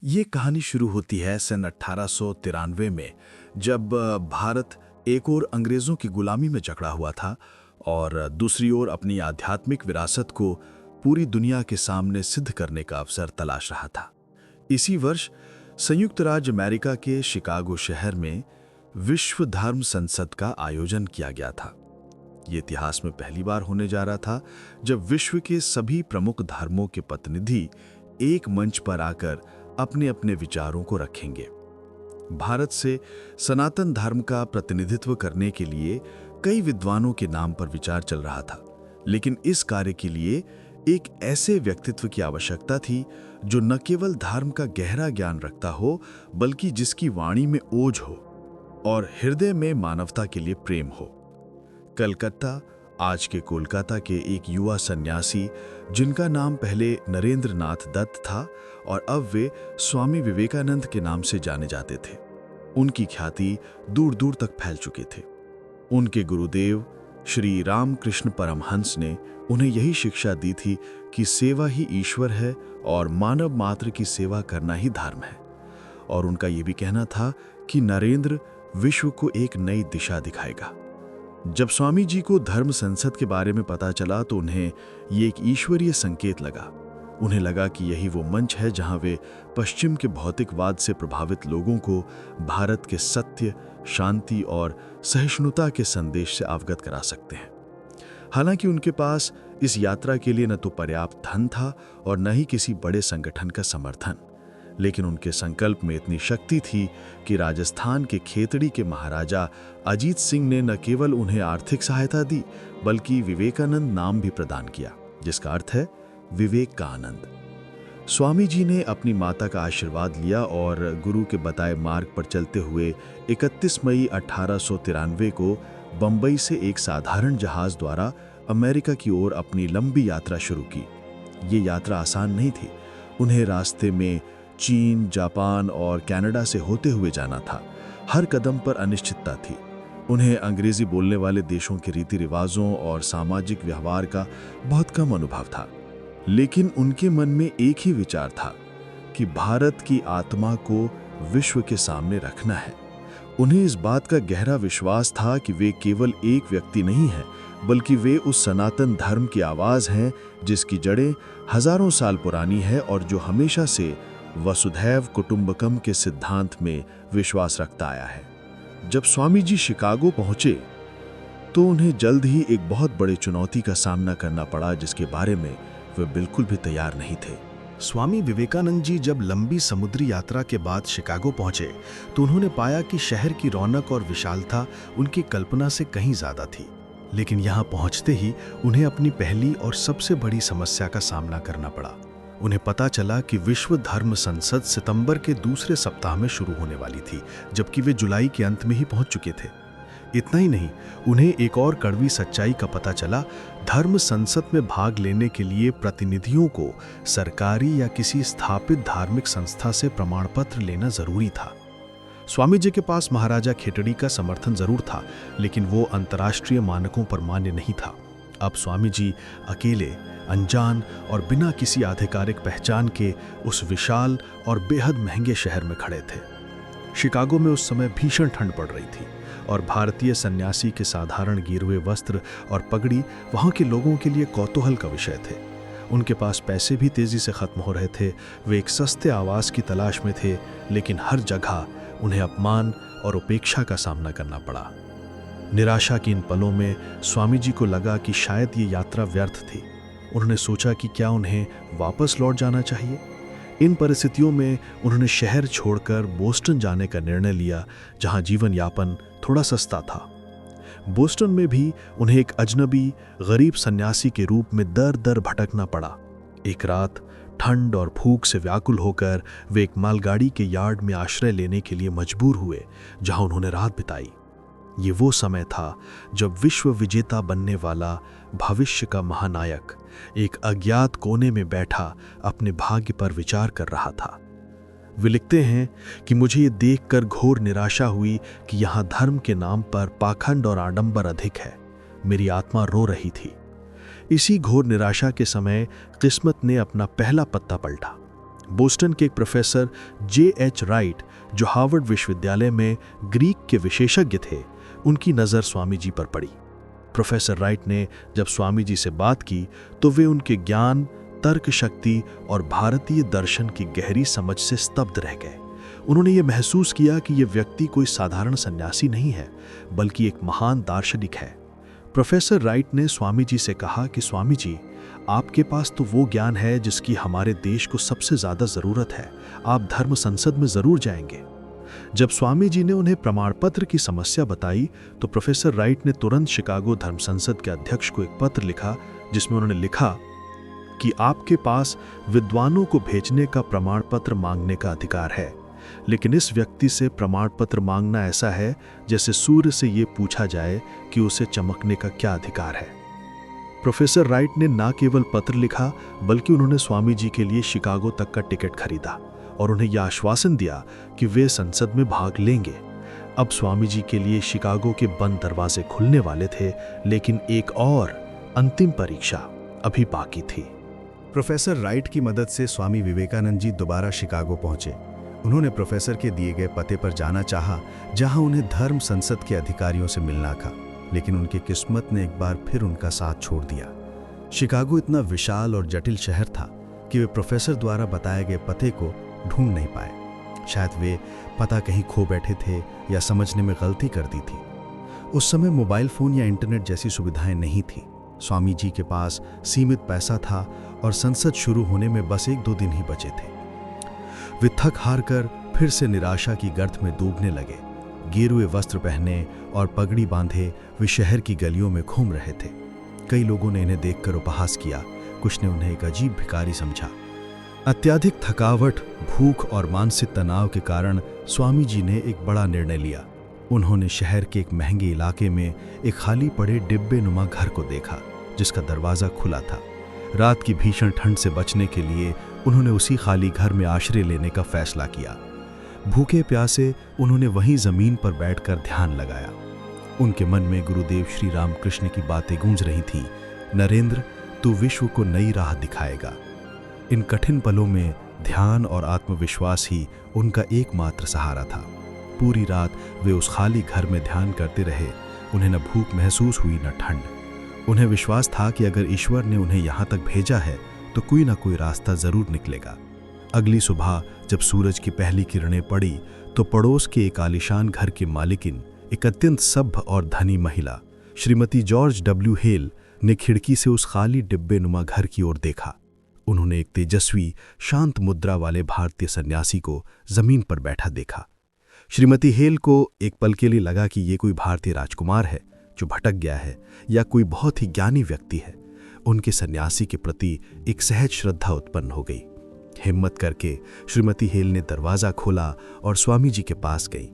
ये कहानी शुरू होती है सन 1893 में, जब भारत एक ओर अंग्रेज़ों की गुलामी में जकड़ा हुआ था और दूसरी ओर अपनी आध्यात्मिक विरासत को पूरी दुनिया के सामने सिद्ध करने का अवसर तलाश रहा था। इसी वर्ष संयुक्त राज्य अमेरिका के शिकागो शहर में विश्व धर्म संसद का आयोजन किया गया था। ये इतिहास में पहली बार होने जा रहा था जब विश्व के सभी प्रमुख धर्मों के प्रतिनिधि एक मंच पर आकर अपने अपने विचारों को रखेंगे। भारत से सनातन धर्म का प्रतिनिधित्व करने के लिए कई विद्वानों के नाम पर विचार चल रहा था, लेकिन इस कार्य के लिए एक ऐसे व्यक्तित्व की आवश्यकता थी जो न केवल धर्म का गहरा ज्ञान रखता हो, बल्कि जिसकी वाणी में ओज हो और हृदय में मानवता के लिए प्रेम हो। कलकत्ता, आज के कोलकाता के एक युवा सन्यासी जिनका नाम पहले नरेंद्र नाथ दत्त था और अब वे स्वामी विवेकानंद के नाम से जाने जाते थे, उनकी ख्याति दूर दूर तक फैल चुके थे। उनके गुरुदेव श्री रामकृष्ण परमहंस ने उन्हें यही शिक्षा दी थी कि सेवा ही ईश्वर है और मानव मात्र की सेवा करना ही धर्म है। और उनका यह भी कहना था कि नरेंद्र विश्व को एक नई दिशा दिखाएगा। जब स्वामी जी को धर्म संसद के बारे में पता चला तो उन्हें ये एक ईश्वरीय संकेत लगा। उन्हें लगा कि यही वो मंच है जहां वे पश्चिम के भौतिकवाद से प्रभावित लोगों को भारत के सत्य, शांति और सहिष्णुता के संदेश से अवगत करा सकते हैं। हालांकि उनके पास इस यात्रा के लिए न तो पर्याप्त धन था और न ही किसी बड़े संगठन का समर्थन, लेकिन उनके संकल्प में इतनी शक्ति थी कि राजस्थान के खेतड़ी के महाराजा अजीत सिंह ने न केवल उन्हें आर्थिक सहायता दी, बल्कि विवेकानंद नाम भी प्रदान किया, जिसका अर्थ है विवेक का आनंद। स्वामी जी ने अपनी माता का आशीर्वाद लिया और गुरु के बताए मार्ग पर चलते हुए 31 मई 1893 को बंबई से एक साधारण जहाज द्वारा अमेरिका की ओर अपनी लंबी यात्रा शुरू की। ये यात्रा आसान नहीं थी। उन्हें रास्ते में चीन, जापान और कनाडा से होते हुए जाना था। हर कदम पर अनिश्चितता थी। उन्हें अंग्रेजी बोलने वाले देशों के रीति रिवाजों और सामाजिक व्यवहार का बहुत कम अनुभव था, लेकिन उनके मन में एक ही विचार था कि भारत की आत्मा को विश्व के सामने रखना है। उन्हें इस बात का गहरा विश्वास था कि वे केवल एक व्यक्ति नहीं हैं, बल्कि वे उस सनातन धर्म की आवाज हैं जिसकी जड़ें हजारों साल पुरानी है और जो हमेशा से वसुधैव कुटुंबकम के सिद्धांत में विश्वास रखता आया है। जब स्वामी जी शिकागो पहुंचे तो उन्हें जल्द ही एक बहुत बड़ी चुनौती का सामना करना पड़ा, जिसके बारे में वे बिल्कुल भी तैयार नहीं थे। स्वामी विवेकानंद जी जब लंबी समुद्री यात्रा के बाद शिकागो पहुंचे तो उन्होंने पाया कि शहर की रौनक और विशालता उनकी कल्पना से कहीं ज्यादा थी। लेकिन यहां पहुंचते ही उन्हें अपनी पहली और सबसे बड़ी समस्या का सामना करना पड़ा। उन्हें पता चला कि विश्व धर्म संसद सितंबर के दूसरे सप्ताह में शुरू होने वाली थी, जबकि वे जुलाई के अंत में ही पहुंच चुके थे। इतना ही नहीं, उन्हें एक और कड़वी सच्चाई का पता चला। धर्म संसद में भाग लेने के लिए प्रतिनिधियों को सरकारी या किसी स्थापित धार्मिक संस्था से प्रमाण पत्र लेना जरूरी था। स्वामी जी के पास महाराजा खेतड़ी का समर्थन जरूर था, लेकिन वो अंतर्राष्ट्रीय मानकों पर मान्य नहीं था। अब स्वामी जी अकेले, अनजान और बिना किसी आधिकारिक पहचान के उस विशाल और बेहद महंगे शहर में खड़े थे। शिकागो में उस समय भीषण ठंड पड़ रही थी और भारतीय सन्यासी के साधारण गिरवे वस्त्र और पगड़ी वहां के लोगों के लिए कौतूहल का विषय थे। उनके पास पैसे भी तेजी से खत्म हो रहे थे। वे एक सस्ते आवास की तलाश में थे, लेकिन हर जगह उन्हें अपमान और उपेक्षा का सामना करना पड़ा। निराशा की इन पलों में स्वामी जी को लगा कि शायद ये यात्रा व्यर्थ थी। उन्होंने सोचा कि क्या उन्हें वापस लौट जाना चाहिए। इन परिस्थितियों में उन्होंने शहर छोड़कर बोस्टन जाने का निर्णय लिया, जहां जीवन यापन थोड़ा सस्ता था। बोस्टन में भी उन्हें एक अजनबी, गरीब सन्यासी के रूप में दर दर भटकना पड़ा। एक रात ठंड और भूख से व्याकुल होकर वे एक मालगाड़ी के यार्ड में आश्रय लेने के लिए मजबूर हुए, जहां उन्होंने रात बिताई। ये वो समय था जब विश्व विजेता बनने वाला भविष्य का महानायक एक अज्ञात कोने में बैठा अपने भाग्य पर विचार कर रहा था। वे लिखते हैं कि मुझे ये देखकर घोर निराशा हुई कि यहाँ धर्म के नाम पर पाखंड और आडंबर अधिक है। मेरी आत्मा रो रही थी। इसी घोर निराशा के समय किस्मत ने अपना पहला पत्ता पलटा। बोस्टन के एक प्रोफेसर J.H. राइट, जो हार्वर्ड विश्वविद्यालय में ग्रीक के विशेषज्ञ थे, उनकी नज़र स्वामी जी पर पड़ी। प्रोफेसर राइट ने जब स्वामी जी से बात की तो वे उनके ज्ञान, तर्क शक्ति और भारतीय दर्शन की गहरी समझ से स्तब्ध रह गए। उन्होंने ये महसूस किया कि ये व्यक्ति कोई साधारण सन्यासी नहीं है, बल्कि एक महान दार्शनिक है। प्रोफेसर राइट ने स्वामी जी से कहा कि स्वामी जी, आपके पास तो वो ज्ञान है जिसकी हमारे देश को सबसे ज़्यादा ज़रूरत है। आप धर्म संसद में ज़रूर जाएंगे। जब स्वामी जी ने उन्हें प्रमाण पत्र की समस्या बताई तो प्रोफेसर राइट ने तुरंत शिकागो धर्म संसद के अध्यक्ष को एक पत्र लिखा, जिसमें उन्होंने लिखा कि आपके पास विद्वानों को भेजने का प्रमाण पत्र मांगने का अधिकार है, लेकिन इस व्यक्ति से प्रमाण पत्र मांगना ऐसा है जैसे सूर्य से ये पूछा जाए कि उसे चमकने का क्या अधिकार है। प्रोफेसर राइट ने न केवल पत्र लिखा, बल्कि उन्होंने स्वामी जी के लिए शिकागो तक का टिकट खरीदा और उन्हें यह आश्वासन दिया कि वे संसद में भाग लेंगे। अब स्वामी जी के लिए शिकागो के बंद दरवाजे खुलने वाले थे, लेकिन एक और अंतिम परीक्षा अभी बाकी थी। प्रोफेसर राइट की मदद से स्वामी विवेकानंद जी दोबारा शिकागो पहुंचे। उन्होंने प्रोफेसर के दिए गए पते पर जाना चाहा, जहां उन्हें धर्म संसद के अधिकारियों से मिलना था, लेकिन उनकी किस्मत ने एक बार फिर उनका साथ छोड़ दिया। शिकागो इतना विशाल और जटिल शहर था कि वे प्रोफेसर द्वारा बताए गए पते को ढूंढ नहीं पाए। शायद वे पता कहीं खो बैठे थे या समझने में गलती कर दी थी। उस समय मोबाइल फोन या इंटरनेट जैसी सुविधाएं नहीं थी। स्वामी जी के पास सीमित पैसा था और संसद शुरू होने में बस 1-2 दिन ही बचे थे। वे थक हार कर फिर से निराशा की गर्त में डूबने लगे। गेरुए वस्त्र पहने और पगड़ी बांधे वे शहर की गलियों में घूम रहे थे। कई लोगों ने इन्हें देखकर उपहास किया, कुछ ने उन्हें एक अजीब भिखारी समझा। अत्यधिक थकावट, भूख और मानसिक तनाव के कारण स्वामी जी ने एक बड़ा निर्णय लिया। उन्होंने शहर के एक महंगे इलाके में एक खाली पड़े डिब्बे नुमा घर को देखा, जिसका दरवाज़ा खुला था। रात की भीषण ठंड से बचने के लिए उन्होंने उसी खाली घर में आश्रय लेने का फैसला किया। भूखे प्यासे उन्होंने वहीं जमीन पर बैठकर ध्यान लगाया। उनके मन में गुरुदेव श्री रामकृष्ण की बातें गूंज रही थीं। नरेंद्र, तू विश्व को नई राह दिखाएगा। इन कठिन पलों में ध्यान और आत्मविश्वास ही उनका एकमात्र सहारा था। पूरी रात वे उस खाली घर में ध्यान करते रहे। उन्हें न भूख महसूस हुई न ठंड। उन्हें विश्वास था कि अगर ईश्वर ने उन्हें यहाँ तक भेजा है तो कोई ना कोई रास्ता जरूर निकलेगा। अगली सुबह जब सूरज की पहली किरणें पड़ी तो पड़ोस के एक आलीशान घर की मालिकिन, एक अत्यंत सभ्य और धनी महिला, श्रीमती जॉर्ज W. हेल ने खिड़की से उस खाली डिब्बे नुमा घर की ओर देखा। उन्होंने एक तेजस्वी, शांत मुद्रा वाले भारतीय सन्यासी को जमीन पर बैठा देखा। श्रीमती हेल को एक पल के लिए लगा कि ये कोई भारतीय राजकुमार है जो भटक गया है या कोई बहुत ही ज्ञानी व्यक्ति है। उनके सन्यासी के प्रति एक सहज श्रद्धा उत्पन्न हो गई। हिम्मत करके श्रीमती हेल ने दरवाज़ा खोला और स्वामी जी के पास गई।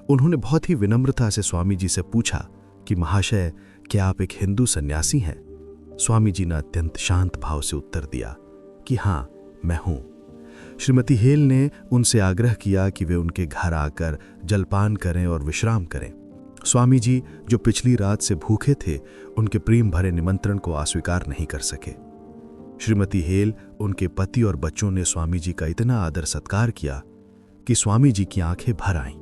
उन्होंने बहुत ही विनम्रता से स्वामी जी से पूछा कि महाशय, क्या आप एक हिंदू सन्यासी हैं? स्वामी जी ने अत्यंत शांत भाव से उत्तर दिया कि हाँ, मैं हूँ। श्रीमती हेल ने उनसे आग्रह किया कि वे उनके घर आकर जलपान करें और विश्राम करें। स्वामी जी, जो पिछली रात से भूखे थे, उनके प्रेम भरे निमंत्रण को अस्वीकार नहीं कर सके। श्रीमती हेल, उनके पति और बच्चों ने स्वामी जी का इतना आदर सत्कार किया कि स्वामी जी की आंखें भर आईं।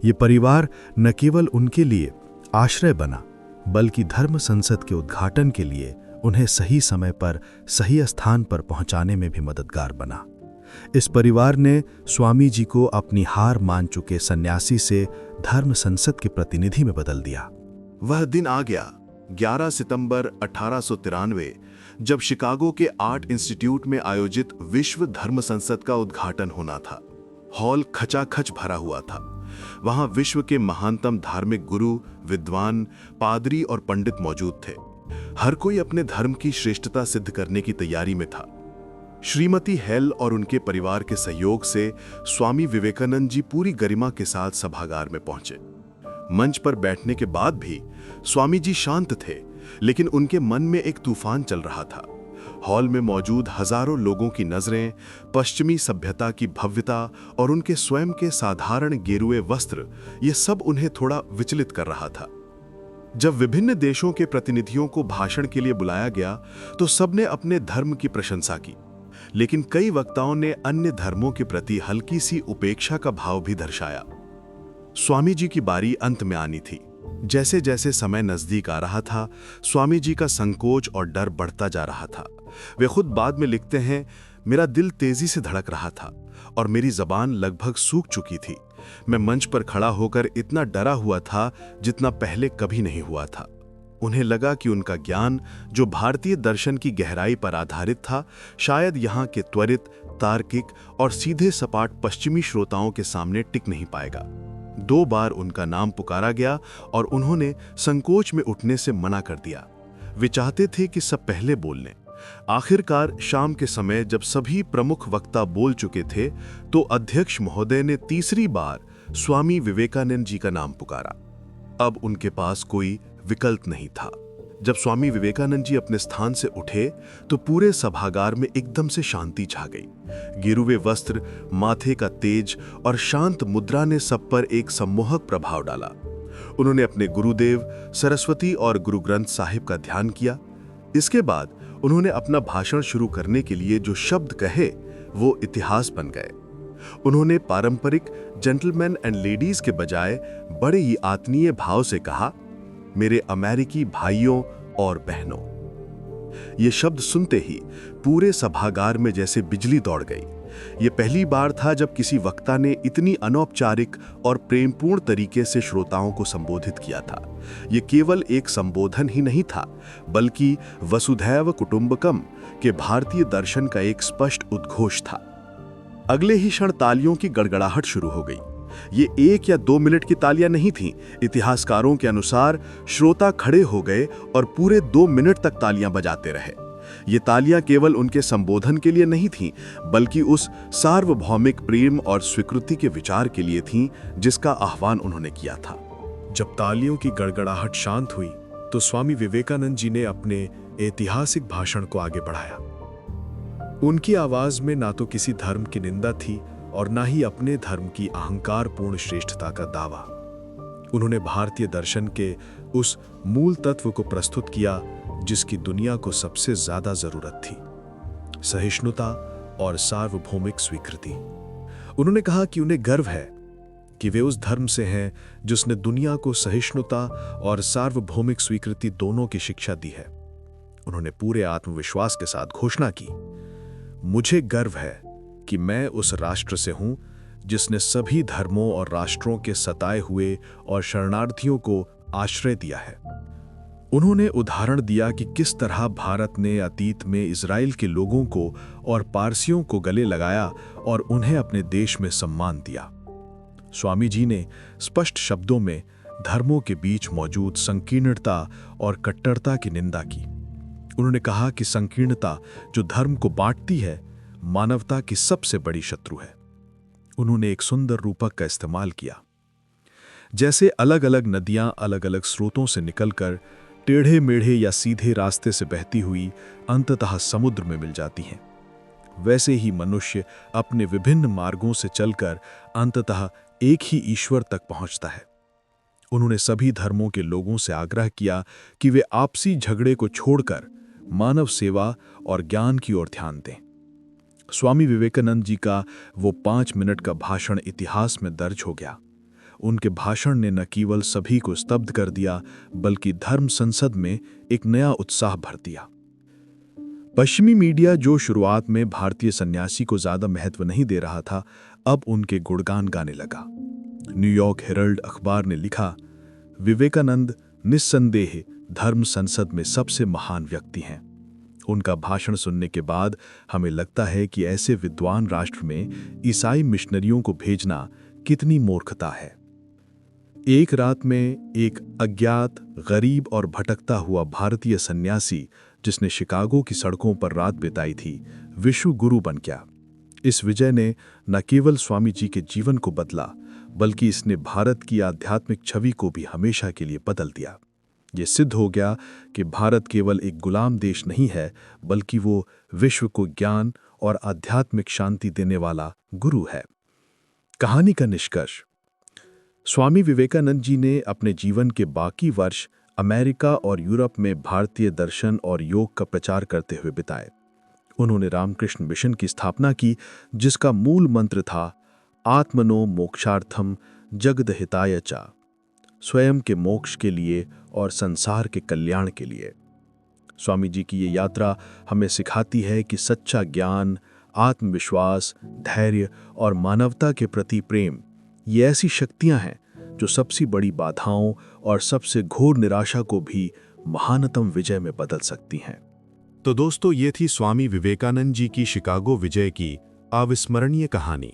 ये परिवार न केवल उनके लिए आश्रय बना, बल्कि धर्म संसद के उद्घाटन के लिए उन्हें सही समय पर सही स्थान पर पहुंचाने में भी मददगार बना। इस परिवार ने स्वामी जी को अपनी हार मान चुके सन्यासी से धर्म संसद के प्रतिनिधि में बदल दिया। वह दिन आ गया, 11 सितंबर 1893, जब शिकागो के आर्ट इंस्टीट्यूट में आयोजित विश्व धर्म संसद का उद्घाटन होना था। हॉल खचाखच भरा हुआ था। वहां विश्व के महानतम धार्मिक गुरु, विद्वान, पादरी और पंडित मौजूद थे। हर कोई अपने धर्म की श्रेष्ठता सिद्ध करने की तैयारी में था। श्रीमती हेल और उनके परिवार के सहयोग से स्वामी विवेकानंद जी पूरी गरिमा के साथ सभागार में पहुंचे। मंच पर बैठने के बाद भी स्वामी जी शांत थे, लेकिन उनके मन में एक तूफान चल रहा था। हॉल में मौजूद हजारों लोगों की नजरें पश्चिमी सभ्यता की भव्यता और उनके स्वयं के साधारण गेरुए वस्त्र, ये सब उन्हें थोड़ा विचलित कर रहा था। जब विभिन्न देशों के प्रतिनिधियों को भाषण के लिए बुलाया गया तो सबने अपने धर्म की प्रशंसा की, लेकिन कई वक्ताओं ने अन्य धर्मों के प्रति हल्की सी उपेक्षा का भाव भी दर्शाया। स्वामी जी की बारी अंत में आनी थी। जैसे जैसे समय नजदीक आ रहा था, स्वामी जी का संकोच और डर बढ़ता जा रहा था। वे खुद बाद में लिखते हैं, मेरा दिल तेजी से धड़क रहा था और मेरी जबान लगभग सूख चुकी थी। मैं मंच पर खड़ा होकर इतना डरा हुआ था जितना पहले कभी नहीं हुआ था। उन्हें लगा कि उनका ज्ञान, जो भारतीय दर्शन की गहराई पर आधारित था, शायद यहाँ के त्वरित, तार्किक और सीधे सपाट पश्चिमी श्रोताओं के सामने टिक नहीं पाएगा। 2 बार उनका नाम पुकारा गया और उन्होंने संकोच में उठने से मना कर दिया। वे चाहते थे कि सब पहले बोल लें। आखिरकार शाम के समय जब सभी प्रमुख वक्ता बोल चुके थे, तो अध्यक्ष महोदय ने तीसरी बार स्वामी विवेकानंद जी का नाम पुकारा। अब उनके पास कोई विकल्प नहीं था। जब स्वामी विवेकानंद जी अपने स्थान से उठे तो पूरे सभागार में एकदम से शांति छा गई। गिरुवे वस्त्र, माथे का तेज और शांत मुद्रा ने सब पर एक सम्मोहक प्रभाव डाला। उन्होंने अपने गुरुदेव, सरस्वती और गुरु ग्रंथ साहिब का ध्यान किया। इसके बाद उन्होंने अपना भाषण शुरू करने के लिए जो शब्द कहे वो इतिहास बन गए। उन्होंने पारंपरिक जेंटलमैन एंड लेडीज के बजाय बड़े ही आत्मीय भाव से कहा, मेरे अमेरिकी भाइयों और बहनों। ये शब्द सुनते ही पूरे सभागार में जैसे बिजली दौड़ गई। ये पहली बार था जब किसी वक्ता ने इतनी अनौपचारिक और प्रेमपूर्ण तरीके से श्रोताओं को संबोधित किया था। ये केवल एक संबोधन ही नहीं था, बल्कि वसुधैव कुटुंबकम के भारतीय दर्शन का एक स्पष्ट उद्घोष था। अगले ही क्षण तालियों की गड़गड़ाहट शुरू हो गई। ये 1 या 2 मिनट की तालियां नहीं थीं। इतिहासकारों के अनुसार श्रोता खड़े हो गए और पूरे 2 मिनट तक तालियां बजाते रहे। ये तालियां केवल उनके संबोधन के लिए नहीं थीं, बल्कि उस सार्वभौमिक प्रेम और स्वीकृति के विचार के लिए थीं जिसका आह्वान उन्होंने किया था। जब तालियों की गड़गड़ाहट शांत हुई तो स्वामी विवेकानंद जी ने अपने ऐतिहासिक भाषण को आगे बढ़ाया। उनकी आवाज में ना तो किसी धर्म की निंदा थी और ना ही अपने धर्म की अहंकारपूर्ण श्रेष्ठता का दावा। उन्होंने भारतीय दर्शन के उस मूल तत्व को प्रस्तुत किया जिसकी दुनिया को सबसे ज्यादा जरूरत थी, सहिष्णुता और सार्वभौमिक स्वीकृति। उन्होंने कहा कि उन्हें गर्व है कि वे उस धर्म से हैं जिसने दुनिया को सहिष्णुता और सार्वभौमिक स्वीकृति दोनों की शिक्षा दी है। उन्होंने पूरे आत्मविश्वास के साथ घोषणा की, मुझे गर्व है कि मैं उस राष्ट्र से हूं जिसने सभी धर्मों और राष्ट्रों के सताए हुए और शरणार्थियों को आश्रय दिया है। उन्होंने उदाहरण दिया कि किस तरह भारत ने अतीत में इजराइल के लोगों को और पारसियों को गले लगाया और उन्हें अपने देश में सम्मान दिया। स्वामी जी ने स्पष्ट शब्दों में धर्मों के बीच मौजूद संकीर्णता और कट्टरता की निंदा की। उन्होंने कहा कि संकीर्णता जो धर्म को बांटती है, मानवता की सबसे बड़ी शत्रु है। उन्होंने एक सुंदर रूपक का इस्तेमाल किया। जैसे अलग अलग नदियां अलग अलग स्रोतों से निकलकर टेढ़े मेढ़े या सीधे रास्ते से बहती हुई अंततः समुद्र में मिल जाती हैं, वैसे ही मनुष्य अपने विभिन्न मार्गों से चलकर अंततः एक ही ईश्वर तक पहुंचता है। उन्होंने सभी धर्मों के लोगों से आग्रह किया कि वे आपसी झगड़े को छोड़कर मानव सेवा और ज्ञान की ओर ध्यान दें। स्वामी विवेकानंद जी का वो 5 मिनट का भाषण इतिहास में दर्ज हो गया। उनके भाषण ने न केवल सभी को स्तब्ध कर दिया, बल्कि धर्म संसद में एक नया उत्साह भर दिया। पश्चिमी मीडिया, जो शुरुआत में भारतीय सन्यासी को ज्यादा महत्व नहीं दे रहा था, अब उनके गुणगान गाने लगा। न्यूयॉर्क हेरल्ड अखबार ने लिखा, विवेकानंद निस्संदेह धर्म संसद में सबसे महान व्यक्ति हैं। उनका भाषण सुनने के बाद हमें लगता है कि ऐसे विद्वान राष्ट्र में ईसाई मिशनरियों को भेजना कितनी मूर्खता है। एक रात में एक अज्ञात, गरीब और भटकता हुआ भारतीय सन्यासी जिसने शिकागो की सड़कों पर रात बिताई थी, विश्व गुरु बन गया। इस विजय ने न केवल स्वामी जी के जीवन को बदला, बल्कि इसने भारत की आध्यात्मिक छवि को भी हमेशा के लिए बदल दिया। ये सिद्ध हो गया कि भारत केवल एक गुलाम देश नहीं है, बल्कि वो विश्व को ज्ञान और आध्यात्मिक शांति देने वाला गुरु है। कहानी का निष्कर्ष, स्वामी विवेकानंद जी ने अपने जीवन के बाकी वर्ष अमेरिका और यूरोप में भारतीय दर्शन और योग का प्रचार करते हुए बिताए। उन्होंने रामकृष्ण मिशन की स्थापना की, जिसका मूल मंत्र था आत्मनो मोक्षार्थम जगदहिताय च, स्वयं के मोक्ष के लिए और संसार के कल्याण के लिए। स्वामी जी की ये यात्रा हमें सिखाती है कि सच्चा ज्ञान, आत्मविश्वास, धैर्य और मानवता के प्रति प्रेम ये ऐसी शक्तियां हैं जो सबसे बड़ी बाधाओं और सबसे घोर निराशा को भी महानतम विजय में बदल सकती हैं। तो दोस्तों, ये थी स्वामी विवेकानंद जी की शिकागो विजय की अविस्मरणीय कहानी।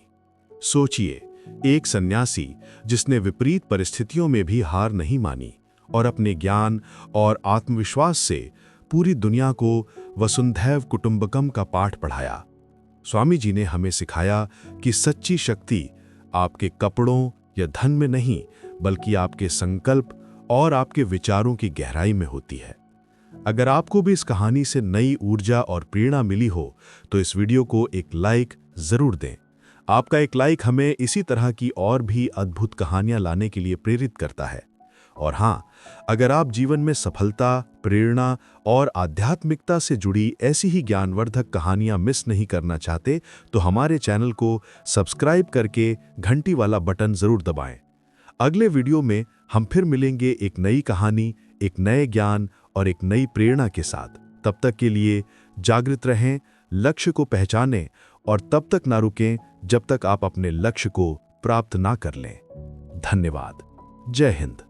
सोचिए, एक सन्यासी जिसने विपरीत परिस्थितियों में भी हार नहीं मानी और अपने ज्ञान और आत्मविश्वास से पूरी दुनिया को वसुंधैव कुटुंबकम का पाठ पढ़ाया। स्वामी जी ने हमें सिखाया कि सच्ची शक्ति आपके कपड़ों या धन में नहीं, बल्कि आपके संकल्प और आपके विचारों की गहराई में होती है। अगर आपको भी इस कहानी से नई ऊर्जा और प्रेरणा मिली हो तो इस वीडियो को एक लाइक जरूर दें। आपका एक लाइक हमें इसी तरह की और भी अद्भुत कहानियां लाने के लिए प्रेरित करता है। और हाँ, अगर आप जीवन में सफलता, प्रेरणा और आध्यात्मिकता से जुड़ी ऐसी ही ज्ञानवर्धक कहानियां मिस नहीं करना चाहते तो हमारे चैनल को सब्सक्राइब करके घंटी वाला बटन जरूर दबाएं। अगले वीडियो में हम फिर मिलेंगे एक नई कहानी, एक नए ज्ञान और एक नई प्रेरणा के साथ। तब तक के लिए जागृत रहें, लक्ष्य को पहचानें और तब तक ना रुकें जब तक आप अपने लक्ष्य को प्राप्त ना कर लें। धन्यवाद। जय हिंद।